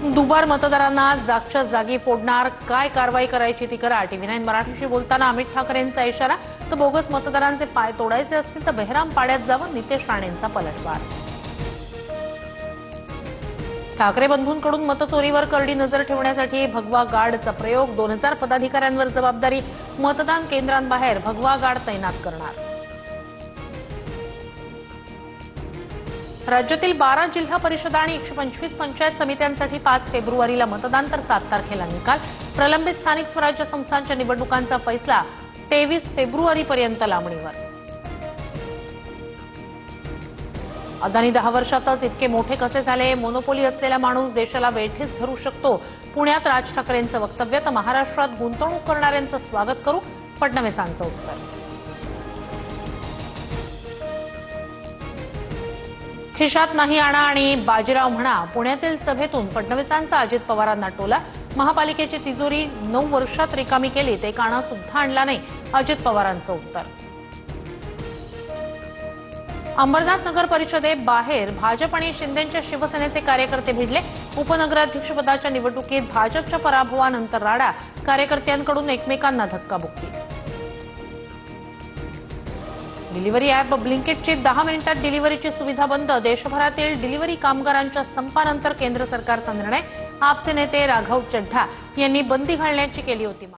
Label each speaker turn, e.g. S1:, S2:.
S1: दुबार मतदारांना जागच्या जागी फोडणार, काय कारवाई करायची ती करा। TV9 मराठीशी बोलताना अमित ठाकरेंचा इशारा। तर बोगस मतदारांचे पाय तोडायचे असतील तर बहिराम पाड्यात जावं, नितेश राणेंचा पलटवार। ठाकरे बंधूंकडून मतचोरीवर करडी नजर ठेवण्यासाठी भगवा गार्डचा प्रयोग। 2000 पदाधिकाऱ्यांवर जबाबदारी, मतदान केंद्रांबाहेर भगवा गार्ड तैनात करणार। राज्यातील 12 जिल्हा परिषद आणि 125 पंचायत समित्यांसाठी 5 फेब्रुवारीला मतदान, तर 7 तारखेला निकाल। प्रलंबित स्थानिक स्वराज्य संस्थांच्या निवडणुकांचा फैसला 23 फेब्रुवारीपर्यंत लांबणीवर। अदानी 10 वर्षातच इतके मोठे कसे झाले? मोनोपोली असलेला माणूस देशाला वेठीस धरू शकतो। पुण्यात राज ठाकरेंचं वक्तव्य, तर महाराष्ट्रात गुंतवणूक करणाऱ्यांचं स्वागत करू, फडणवीसांचं उत्तर। खिशात नाही आणा आणि बाजीराव म्हणा, पुण्यातील सभेतून फडणवीसांचा अजित पवारांना टोला। महापालिकेची तिजोरी 9 वर्षात रिकामी केली, ते काना सुद्धा आणला नाही, अजित पवारांचं उत्तर। अंबरनाथ नगर परिषदेबाहेर भाजप आणि शिंदेच्या शिवसेनेचे कार्यकर्ते भिडले। उपनगराध्यक्षपदाच्या निवडणुकीत भाजपच्या पराभवानंतर राडा, कार्यकर्त्यांकडून एकमेकांना धक्काबुक्की। डिलिव्हरी ॲप ब्लिंकिटची 10 मिनिटात डिलिव्हरीची सुविधा बंद। देशभरातील डिलिव्हरी कामगारांच्या संपानंतर केंद्र सरकारचा निर्णय। आपचे नेते राघव चड्ढा यांनी बंदी घालण्याची केली होती मागणी।